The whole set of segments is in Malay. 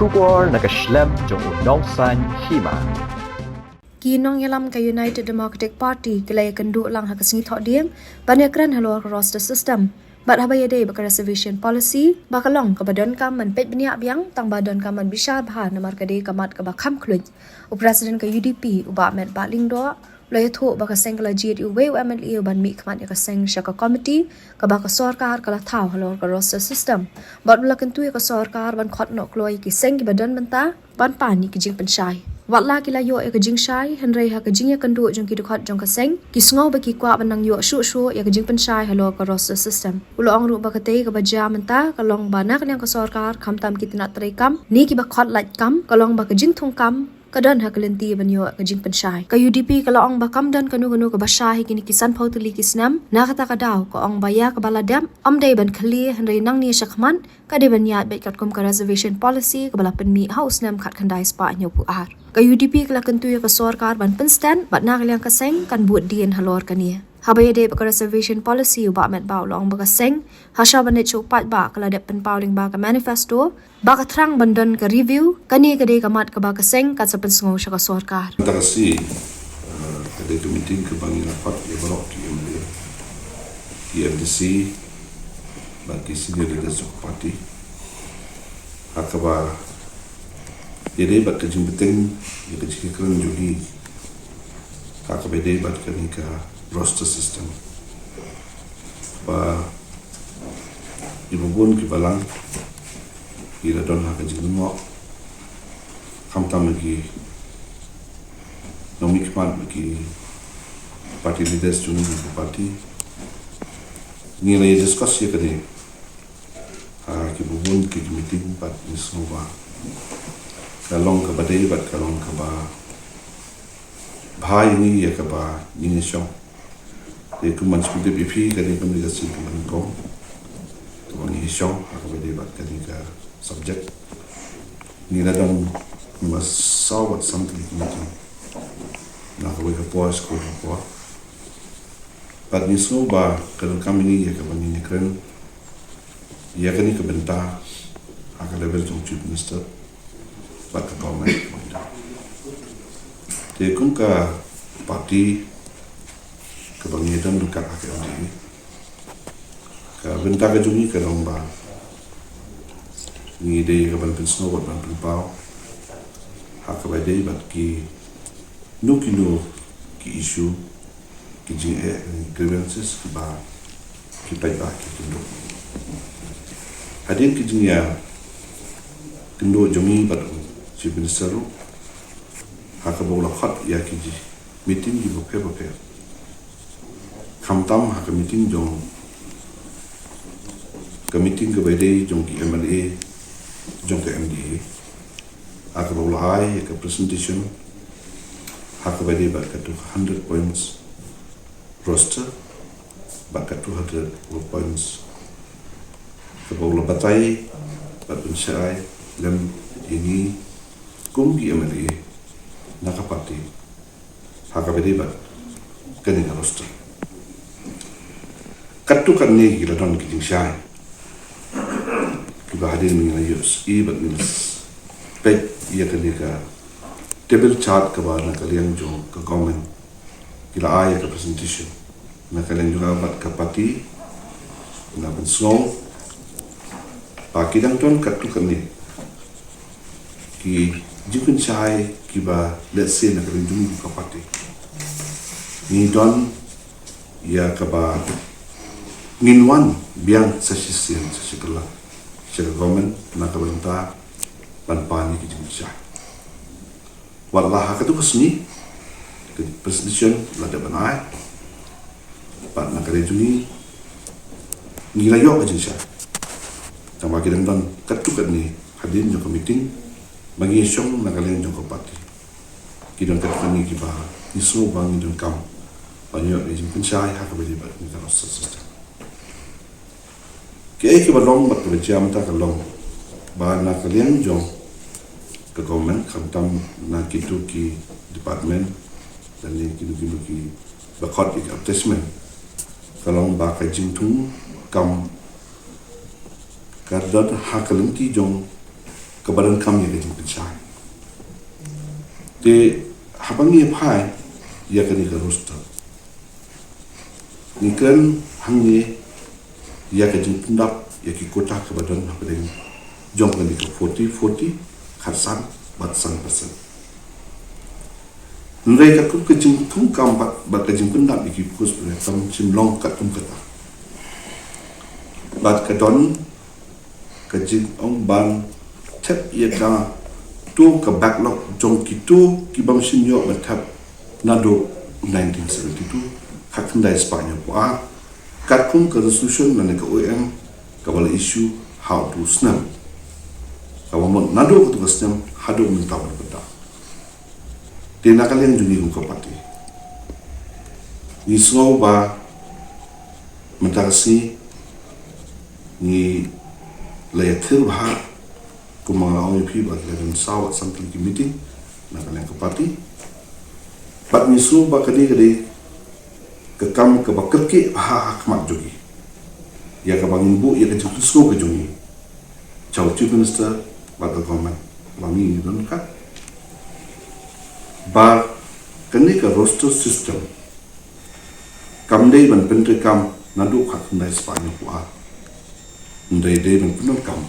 Shubor nakaslem jong unongsan Hima. Kinong yalam ka United Democratic Party kilay kenduk lang hakasngi thok diem banyak halor roster system. Bat habaya day baka reservation policy bakalong ka Donkam man pet beniak biang tang Donkam man Bishar bah Namar kade kamat ka Kham Khluit. President ka UDP uba met baling do loy tho baka sengla jit uwe MLA ban mi kamat ka seng shaka committee ka baka sarkar kala thau halor ka roster system. Bat bula kentu ka sarkar ban khot nok loy ki seng ki badan banta ban pani ki jing pensyai. Watla kila yo e ka jing shai henrei ha ka jing ya kendu jong ki dukhat jong ka seng ki sngaw ba ki kwa banang yo shu ya ka jing pensyai halor ka roster system. Ulo ang ru ba ka te ka baja menta ka long ba nak yang ka sarkar kham tam ki tinat trai kam ni ki ba khot lait kam ka long ba ka jing thong kam kadan ha kalenti banyo ka jing pensyai ka UDP ka laong ba kam dan kanu ka basyahi kini kisan pautuli kisnam na kata ka daw ka ong baya ka baladam day ban khali henrei nang ni shakman ka de ban yat bet kat kum ka reservation policy ka bala penmi house nam khat khandai spa nyo pu ar ka UDP ka lakentu ka sarkar ban penstan bat na kalyang ka seng kan buat dien halor kania habaya de ka reservation policy uba met baw long ba ka seng hasha ban chu pat ba kala de pen pauling ba ka manifesto ba ka thrang bandan ka review kani ka de ka mat ka ba ka seng ka sa pensngo sha ka sarkar Terasi ada meeting ke bangi rapat ya balok TMDC bagi senior leaders of party akaba jadi bat kejing beting ya kejing keren juhi akaba de bat kani ka roster system ba ibubun ki balang ira don ha kejing mo kam tam lagi Nomi kman bagi party leaders juni di party ni lagi discuss ya kade ki bubun ki meeting pat ni semua kalong ka badai bat kalong ka ba bhai ni ya ka ba ni shong de kuman speed bp kade kam ni jasi kuman ko to ni shong ka badai bat kade ka subject ni na dan must solve something meeting nak awak puas ko ko pag ni so ba kalau kami ni ya kapan ni keren ya kani ke benta aka level jong chief minister ba ka government te kun ka parti ke bangi dan dukat aka ni ka benta ka jungi ka dong ba ni de ka ban pensno ba ban pau aka ba de ba ki no ki issue ki jing grievances ki ba ki pai ba ki kendo hadin ki jing ya kendo jomi ba chief minister haka bola khat ya ki ji meeting di bo pe kham tam haka meeting jong ka meeting ka bede jong ki MLA jong ka MDA haka bola ai ka presentation haka bade baka 200 points roster baka 200 points kabola batai batun syai lem ini kumgi MLA nakapati haka bade bak kani roster katu kan ni gila don kiting syai kiba hadin ni yus I bat ni pet ia kani ka table chart ke bawah nak kalian jo ke government kila ayat ke presentation nak kalian juga buat ke parti nak pensong bagi dan tuan kat tu kami ki jikun cai kiba let's say nak kalian jumpa ke parti ni don ya ke ba nginwan biang sesisian sesekala secara government nak kalian ta panpani ki jikun cai wallah haka tu kesni presentation lada banai pat nak kare juni ngira yo aja sya sama kita dan ketukan ni hadin jo meeting bagi syong nak kalian jo parti kita ketukan ni kiba isu bang dan kam banyak ni pensai haka beli bat ni kalau sistem ke kiba long bat jam ta kalong ba nak kalian jo ke government khantam na kitu ki department dan yang kitu ki bakot ki attachment kalau ba ka jingtung kam kardan hakalenti jong kebadan kami yang jemput Bishar. Di habangi pai ia kini ke roster. Ni kan hangi ia ke jemput dap ia ke kota kebadan apa dengan jom kini ke 40 kharsan batsan persen. Mereka tu ke jemput kam bat ke jemput dap ia ke fokus pada tam cimlong kat kata. Bat ke don ke jemput ban tap ia ka tu ke backlog jom kitu ki bang Sngew batap nado 1972 hak kendai Spanyol puah kat pun ke resolution dan ke OM ke bala isu how to snam kalau nado ke tugas snam hado minta berbeda dia nak kalian juga muka parti ni semua ba mentasi ni layatil bah mga OMP bagi kalian sawat sampai di meeting nak kalian ke parti bat misu ba kadi ke kam ke bakeke hakmat jogi ya ke bangin bu ya ke jumpusko ke jogi chau chief minister ba ke government lami don ka ba kani ke roster system kam dei ban pentri kam nadu hak ndai Spanyol puah ndai dei ban penon kam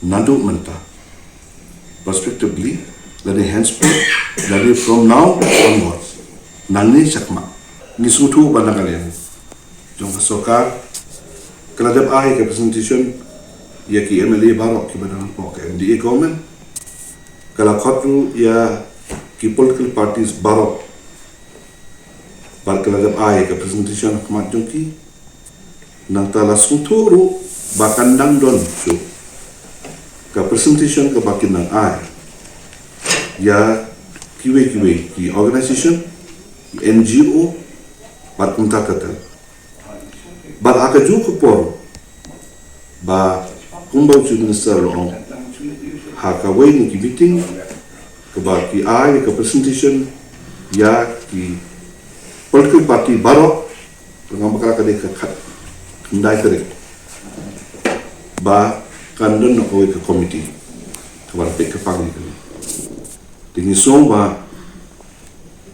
nado mentah prospectively dari henceforth dari from now onwards nangni sakma ni sutu bandang kalian jom kasokar keladap ahi ke presentation ya ki MLA barok ki bandang pok MDA government kala khotru ya ki political parties barok bar keladap ahi ke presentation khmat jongki nang tala suturu bakandang don su ke presentation ke bakin nang ai ya kiwe ki organisation NGO bat unta kata bat aka ju ke por ba kumbau chief minister lo haka wei ni ki meeting ke ba ki ai ke presentation ya ki political party barok dengan bakal kade ke khat ndai kade ba kandun nak kawai ke komiti kabar pek ke pagi kali tinggi somba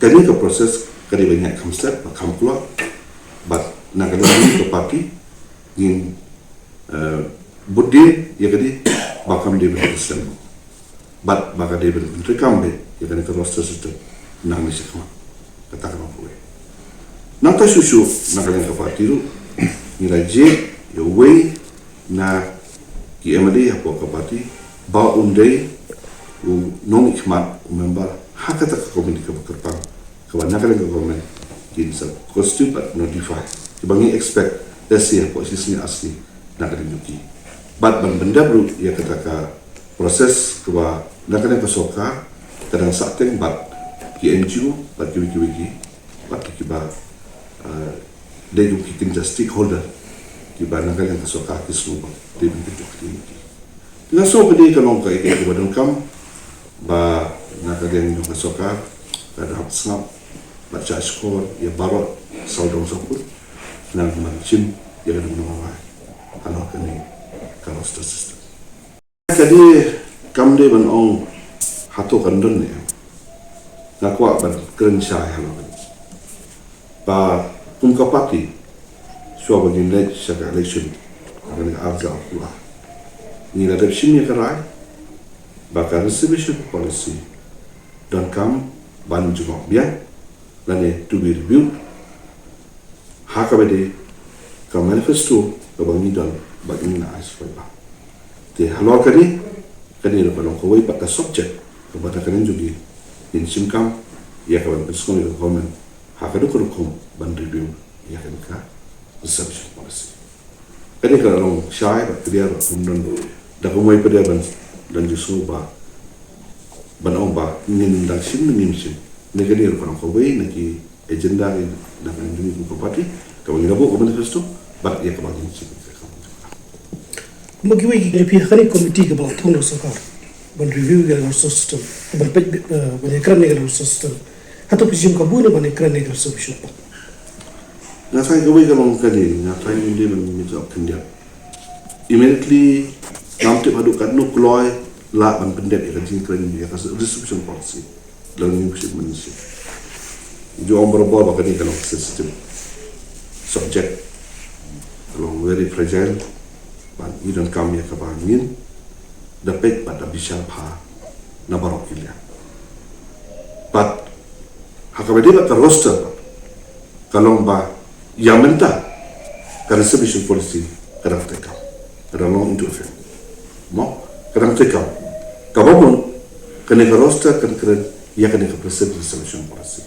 kani ke proses kadi banyak kamstep kham keluar bat nak kadi ke parti in budde ya kadi bakam dia bersama bat bakal dia berikam be ya kadi ke roster system nang ni sekma katakan apa we nang ta susu nak kadi ke parti tu ni raje ya we na ki MLA apa ke parti ba undai u non ikmat member hakata ke komiti ke berkerpang kebanyakan ke government in sub costume but notify dibangi expect dasi apa sisnya asli nak ada nyuki but benda baru ia kata ke proses ke nak ada ke soka kadang sateng but ki NGO but ki but ki ba they do ki stakeholder ki ba nak ada ke soka ki semua dia bentuk aktiviti. Dengan so kedai kalau kau ikut Donkam, ba nak ada yang nak soka, ada hak snap, baca skor, ya baru saudara sokut, nak macam yang ada nama kalau kini kalau system. Jadi kam dia benong hatu kandun ni, nak kuat ban keren saya kalau ni. Ba kumka parti, suara begini sebagai election. Akan arga pula. Ni Reservation ni kerai, bakal Reservation policy Donkam ban jumlah biar, lain to be reviewed. Hakabede ke manifesto ke bangi dan bagi na asfalba. Te halal kani lepas kawai pakai subject kepada kalian juga in simkam ia kawan perskon ke government hakadu kerukum ban review ia kan ka Reservation policy. Kani kalau syai dia kemudian dah kumai pada dan justru ban ba ingin dah sim sim negeri orang kawai naki agenda dah menjadi buku parti kalau kita buat manifesto bat ia kembali sim. Magiway ki pihak ni komiti ke bawah tunggu sokar ban review ke system ban ekran ni ke system atau pisum kabuna ban ekran ni ke solution. Nasai kawai kalau kali nasai ini ban minta kendia immediately nampak padu kadno kloy la ban pendet ya jing kren ya ka reservation policy lang ni manusia jo om berbual bakal ni kalau sensitive subject kalau very fragile ban we don't come ya ka bangin dapat pada Bishar pa na barok ilya but hakabedi ba ka roster kalau ba yang mentah ka reservation policy kadang tekam kadang long into effect mo kadang tekam kababun kena ka roster kan keren ia kena ka reservation policy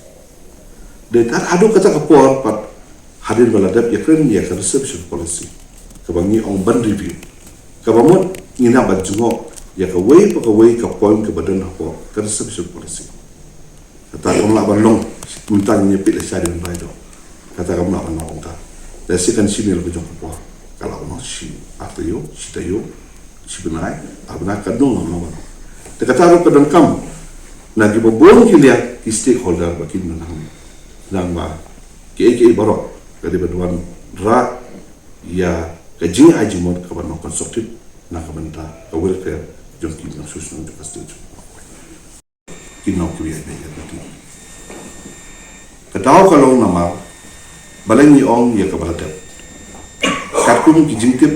de tar adu kata ka por pat hadir baladap ya keren ia ka reservation policy kabangi ong ban review kabamut ngina ba jungo ya ka way ka point ka badan ho ka reservation policy kata kong la ban long mentang ni pit la syadin bai do kata kamu la ban long ta da sikan sini lo jong ko kalau no si after you si tayo si benai abna ka dong no te kata ro ka Donkam na gi bobon kilia ki stakeholder bakin nang ba ke barok ka di baduan ra ya ka jing aji mod ka ban constructive na ka banta ka welfare jong ki na susun ka stage kinau kuya be ya tadi kataw kalau Namar balangi ong ya ka baladap kakum ki jingtip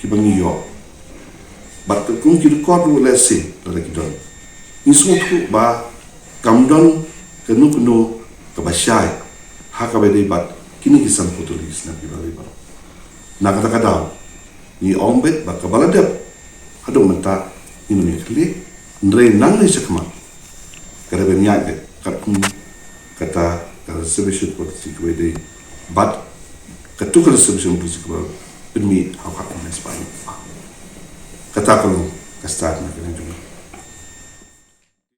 ki bangi yo bat kum ki record wo lesi la ki don ismutu ba kamdon kenu ka bashai haka be bat kini ki sam potulis na ki bali ba na kata kata ni ong bet ba ka baladap ado menta ini me kli ndre nang ni sekma kada be nyaat katum kata reservation policy ko de but ketuk reservation policy ko demi hak-hak manusia kata kalau kasta nak kena juga